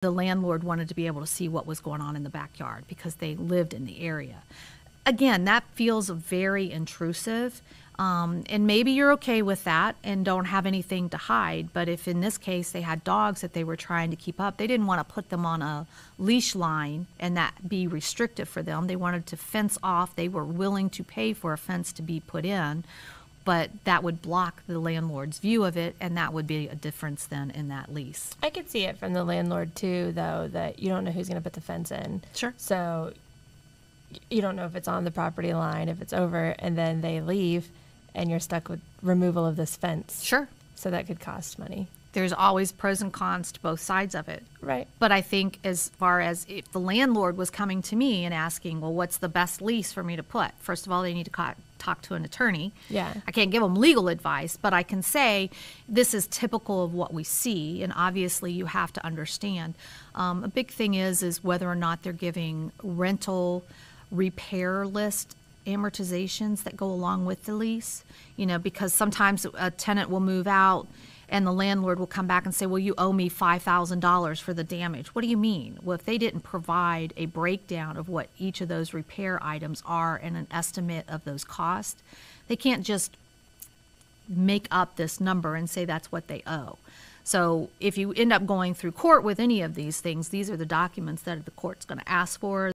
the landlord wanted to be able to see what was going on in the backyard because they lived in the area. Again, that feels very intrusive. And maybe you're okay with that and don't have anything to hide. But if in this case they had dogs that they were trying to keep up, they didn't want to put them on a leash line and that be restrictive for them. They wanted to fence off. They were willing to pay for a fence to be put in, but that would block the landlord's view of it, and that would be a difference then in that lease. I could see it from the landlord too, though, that you don't know who's going to put the fence in. Sure. So you don't know if it's on the property line, if it's over, and then they leave, and you're stuck with removal of this fence. Sure. So that could cost money. There's always pros and cons to both sides of it. Right. But I think as far as if the landlord was coming to me and asking, well, what's the best lease for me to put? First of all, they need to talk to an attorney. Yeah. I can't give them legal advice, but I can say this is typical of what we see, and obviously you have to understand. A big thing is whether or not they're giving rental repair list amortizations that go along with the lease, because sometimes a tenant will move out and the landlord will come back and say, well, you owe me $5,000 for the damage. What do you mean? Well, if they didn't provide a breakdown of what each of those repair items are and an estimate of those costs, they can't just make up this number and say that's what they owe. So if you end up going through court with any of these things, these are the documents that the court's going to ask for.